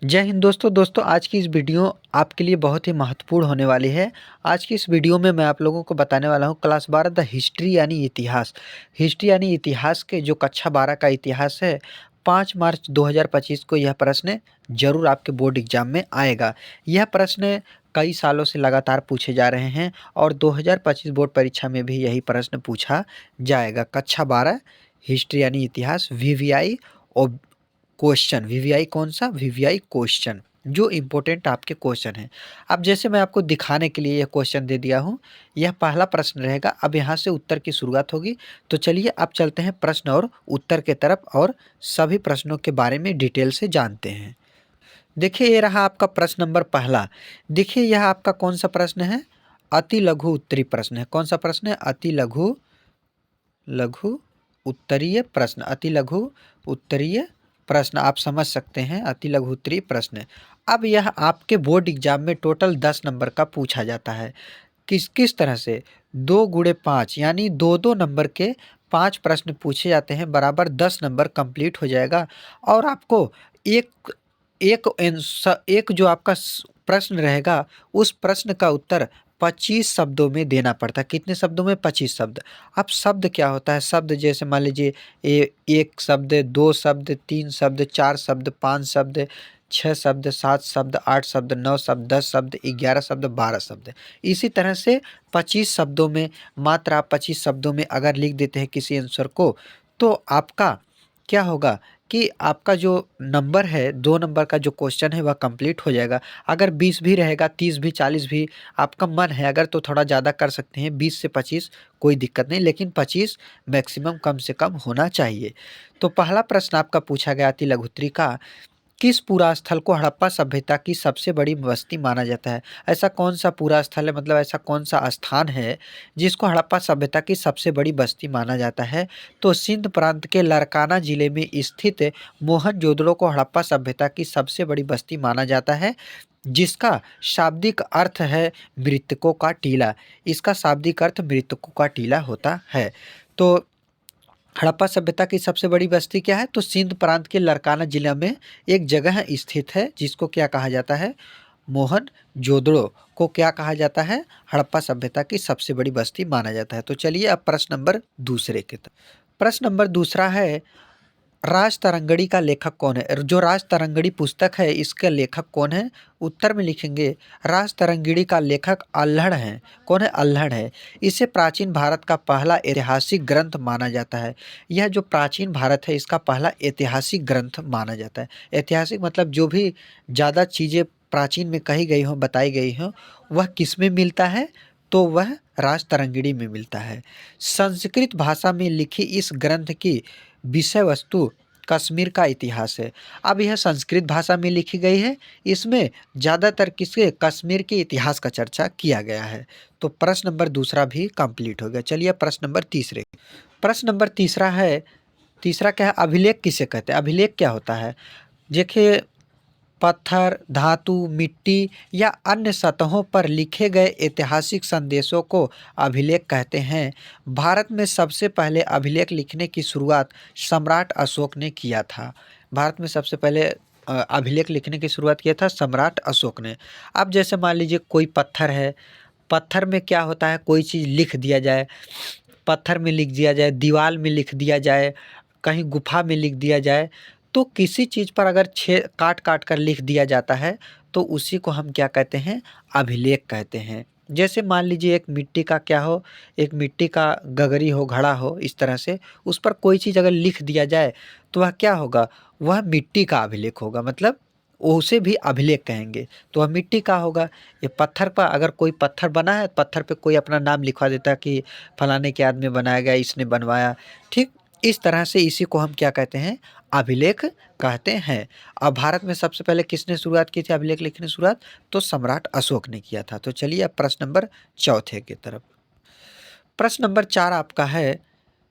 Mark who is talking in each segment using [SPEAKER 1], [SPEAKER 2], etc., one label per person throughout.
[SPEAKER 1] जय हिंद दोस्तों आज की इस वीडियो आपके लिए बहुत ही महत्वपूर्ण होने वाली है। आज की इस वीडियो में मैं आप लोगों को बताने वाला हूँ क्लास 12 द हिस्ट्री यानी इतिहास। हिस्ट्री यानी इतिहास के जो कक्षा 12 का इतिहास है, 5 मार्च 2025 को यह प्रश्न ज़रूर आपके बोर्ड एग्जाम में आएगा। यह प्रश्न कई सालों से लगातार पूछे जा रहे हैं और 2025 बोर्ड परीक्षा में भी यही प्रश्न पूछा जाएगा। कक्षा 12 हिस्ट्री यानी इतिहास वीवीआई और क्वेश्चन वीवीआई कौन सा वीवीआई क्वेश्चन जो इम्पोर्टेंट आपके क्वेश्चन है। अब जैसे मैं आपको दिखाने के लिए यह क्वेश्चन दे दिया हूँ, यह पहला प्रश्न रहेगा। अब यहाँ से उत्तर की शुरुआत होगी। तो चलिए अब चलते हैं प्रश्न और उत्तर के तरफ और सभी प्रश्नों के बारे में डिटेल से जानते हैं। देखिए ये रहा आपका प्रश्न नंबर पहला। देखिए यह आपका कौन सा प्रश्न है? अति लघु उत्तरीय प्रश्न है। कौन सा प्रश्न है? अति लघु लघु उत्तरीय प्रश्न। अति लघु उत्तरीय प्रश्न आप समझ सकते हैं, अति लघु उत्तरीय प्रश्न। अब यह आपके बोर्ड एग्जाम में टोटल 10 नंबर का पूछा जाता है। किस किस तरह से? 2 गुणे 5 यानी दो दो नंबर के 5 प्रश्न पूछे जाते हैं, बराबर 10 नंबर कंप्लीट हो जाएगा। और आपको एक एक जो आपका प्रश्न रहेगा, उस प्रश्न का उत्तर 25 शब्दों में देना पड़ता है। कितने शब्दों में? 25 शब्द। अब शब्द क्या होता है? शब्द जैसे मान लीजिए एक शब्द, दो शब्द, तीन शब्द, चार शब्द, पाँच शब्द, छः शब्द, सात शब्द, आठ शब्द, नौ शब्द, 10 शब्द, 11 शब्द, 12 शब्द। इसी तरह से 25 शब्दों में, मात्र आप 25 शब्दों में अगर लिख देते हैं किसी आंसर को, तो आपका क्या होगा कि आपका जो नंबर है, 2 नंबर का जो क्वेश्चन है वह कंप्लीट हो जाएगा। अगर 20 भी रहेगा, 30 भी, 40 भी आपका मन है अगर, तो थोड़ा ज़्यादा कर सकते हैं। 20 से 25 कोई दिक्कत नहीं, लेकिन 25 मैक्सिमम कम से कम होना चाहिए। तो पहला प्रश्न आपका पूछा गया अति लघु उत्तरीय का, किस पूरा स्थल को हड़प्पा सभ्यता की सबसे बड़ी बस्ती माना जाता है? ऐसा कौन सा पूरा स्थल है, मतलब ऐसा कौन सा स्थान है जिसको हड़प्पा सभ्यता की सबसे बड़ी बस्ती माना जाता है? तो सिंध प्रांत के लरकाना जिले में स्थित मोहनजोदड़ो को हड़प्पा सभ्यता की सबसे बड़ी बस्ती माना जाता है, जिसका शाब्दिक अर्थ है मृतकों का टीला। इसका शाब्दिक अर्थ मृतकों का टीला होता है। तो हड़प्पा सभ्यता की सबसे बड़ी बस्ती क्या है? तो सिंध प्रांत के लरकाना जिला में एक जगह स्थित है, जिसको क्या कहा जाता है? मोहनजोदड़ो को क्या कहा जाता है? हड़प्पा सभ्यता की सबसे बड़ी बस्ती माना जाता है। तो चलिए अब प्रश्न नंबर दूसरे की तरफ। प्रश्न नंबर दूसरा है, राज तरंगड़ी का लेखक कौन है? जो राज तरंगड़ी पुस्तक है, इसका लेखक कौन है? उत्तर में लिखेंगे राज तरंगिणी का लेखक अल्हड़ है। कौन है? अल्हड़ है। इसे प्राचीन भारत का पहला ऐतिहासिक ग्रंथ माना जाता है। यह जो प्राचीन भारत है, इसका पहला ऐतिहासिक ग्रंथ माना जाता है। ऐतिहासिक मतलब जो भी ज़्यादा चीज़ें प्राचीन में कही गई हों, बताई गई हों, वह किस में मिलता है? तो वह राज तरंगिणी में मिलता है। संस्कृत भाषा में लिखी इस ग्रंथ की विषय वस्तु कश्मीर का इतिहास है। अब यह संस्कृत भाषा में लिखी गई है, इसमें ज़्यादातर किसके? कश्मीर के इतिहास का चर्चा किया गया है। तो प्रश्न नंबर दूसरा भी कंप्लीट हो गया। चलिए प्रश्न नंबर तीसरे। प्रश्न नंबर तीसरा है, तीसरा क्या है? अभिलेख किसे कहते हैं? अभिलेख क्या होता है? देखिए, पत्थर, धातु, मिट्टी या अन्य सतहों पर लिखे गए ऐतिहासिक संदेशों को अभिलेख कहते हैं। भारत में सबसे पहले अभिलेख लिखने की शुरुआत सम्राट अशोक ने किया था। भारत में सबसे पहले अभिलेख लिखने की शुरुआत किया था सम्राट अशोक ने। अब जैसे मान लीजिए कोई पत्थर है, पत्थर में क्या होता है? कोई चीज़ लिख दिया जाए, पत्थर में लिख दिया जाए, दीवार में लिख दिया जाए, कहीं गुफा में लिख दिया जाए, तो किसी चीज़ पर अगर छे काट काट कर लिख दिया जाता है, तो उसी को हम क्या कहते हैं? अभिलेख कहते हैं। जैसे मान लीजिए एक मिट्टी का क्या हो, एक मिट्टी का गगरी हो, घड़ा हो, इस तरह से उस पर कोई चीज़ अगर लिख दिया जाए, तो वह क्या होगा? वह मिट्टी का अभिलेख होगा, मतलब उसे भी अभिलेख कहेंगे। तो वह मिट्टी का होगा। ये पत्थर पर अगर कोई पत्थर बना है, पत्थर पे कोई अपना नाम लिखवा देता है कि फलाने के याद में बनाया गया, इसने बनवाया। ठीक इस तरह से इसी को हम क्या कहते हैं? अभिलेख कहते हैं। अब भारत में सबसे पहले किसने शुरुआत की थी अभिलेख लिखने शुरुआत? तो सम्राट अशोक ने किया था। तो चलिए अब प्रश्न नंबर चौथे की तरफ। प्रश्न नंबर 4 आपका है,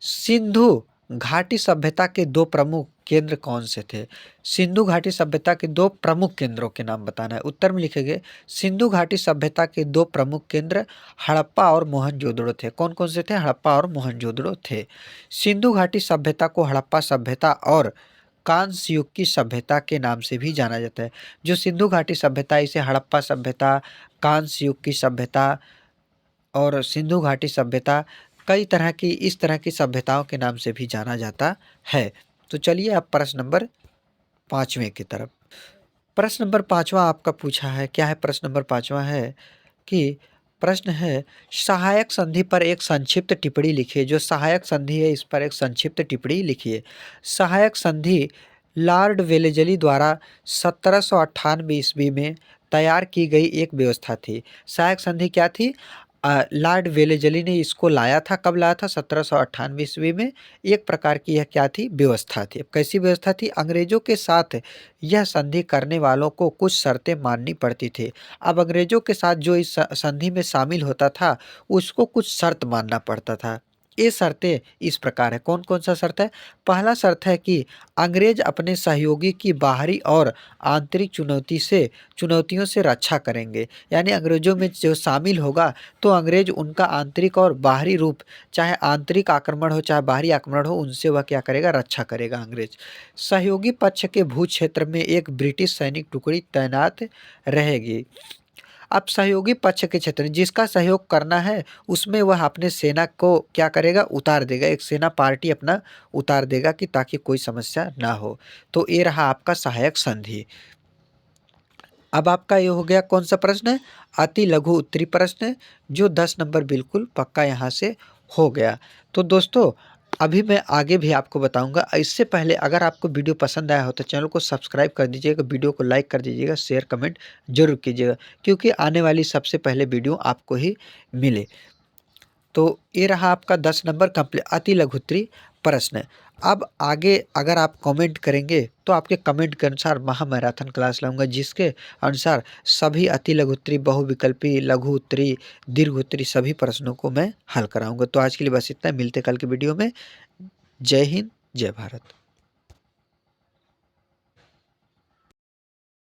[SPEAKER 1] सिंधु घाटी सभ्यता के 2 प्रमुख केंद्र कौन से थे? सिंधु घाटी सभ्यता के 2 प्रमुख केंद्रों के नाम बताना है। उत्तर में लिखेंगे सिंधु घाटी सभ्यता के 2 प्रमुख केंद्र हड़प्पा और मोहनजोदड़ो थे। कौन कौन से थे? हड़प्पा और मोहनजोदड़ो थे। सिंधु घाटी सभ्यता को हड़प्पा सभ्यता और कांस्य युग की सभ्यता के नाम से भी जाना जाता है। जो सिंधु घाटी सभ्यता, इसे हड़प्पा सभ्यता, कांस्य युग की सभ्यता और सिंधु घाटी सभ्यता, कई तरह की इस तरह की सभ्यताओं के नाम से भी जाना जाता है। तो चलिए अब प्रश्न नंबर 5वें की तरफ। प्रश्न नंबर 5वां आपका पूछा है, क्या है प्रश्न नंबर 5वां है कि प्रश्न है, सहायक संधि पर एक संक्षिप्त टिप्पणी लिखिए। जो सहायक संधि है, इस पर एक संक्षिप्त टिप्पणी लिखिए। सहायक संधि लॉर्ड वेलेज़ली द्वारा 1798 ईस्वी में तैयार की गई एक व्यवस्था थी। सहायक संधि क्या थी? लॉर्ड वेलेज़ली ने इसको लाया था, कब लाया था? 1798 ईस्वी में। एक प्रकार की यह क्या थी? व्यवस्था थी। अब कैसी व्यवस्था थी? अंग्रेजों के साथ यह संधि करने वालों को कुछ शर्तें माननी पड़ती थी। अब अंग्रेजों के साथ जो इस संधि में शामिल होता था, उसको कुछ शर्त मानना पड़ता था। ये शर्तें इस प्रकार है। कौन कौन सा शर्त है? पहला शर्त है कि अंग्रेज अपने सहयोगी की बाहरी और आंतरिक चुनौतियों से रक्षा करेंगे। यानी अंग्रेजों में जो शामिल होगा, तो अंग्रेज उनका आंतरिक और बाहरी रूप, चाहे आंतरिक आक्रमण हो चाहे बाहरी आक्रमण हो, उनसे वह क्या करेगा? रक्षा करेगा अंग्रेज। सहयोगी पक्ष के भू क्षेत्र में एक ब्रिटिश सैनिक टुकड़ी तैनात रहेगी। अब सहयोगी पक्ष के क्षेत्र, जिसका सहयोग करना है, उसमें वह अपने सेना को क्या करेगा? उतार देगा। एक सेना पार्टी अपना उतार देगा कि ताकि कोई समस्या ना हो। तो ये रहा आपका सहायक संधि। अब आपका ये हो गया कौन सा प्रश्न है? अति लघु उत्तरी प्रश्न है, जो 10 नंबर बिल्कुल पक्का यहाँ से हो गया। तो दोस्तों, अभी मैं आगे भी आपको बताऊंगा। इससे पहले अगर आपको वीडियो पसंद आया हो तो चैनल को सब्सक्राइब कर दीजिएगा, वीडियो को लाइक कर दीजिएगा, शेयर कमेंट जरूर कीजिएगा, क्योंकि आने वाली सबसे पहले वीडियो आपको ही मिले। तो ये रहा आपका 10 नंबर कंप्लीट अति लघुत्तरी प्रश्न। अब आगे अगर आप कमेंट करेंगे, तो आपके कमेंट के अनुसार महामैराथन क्लास लाऊंगा, जिसके अनुसार सभी अति लघुत्तरी, बहुविकल्पी, लघु उत्तरी, दीर्घ उत्तरी सभी प्रश्नों को मैं हल कराऊंगा। तो आज के लिए बस इतना, मिलते कल की वीडियो में। जय हिंद, जय भारत।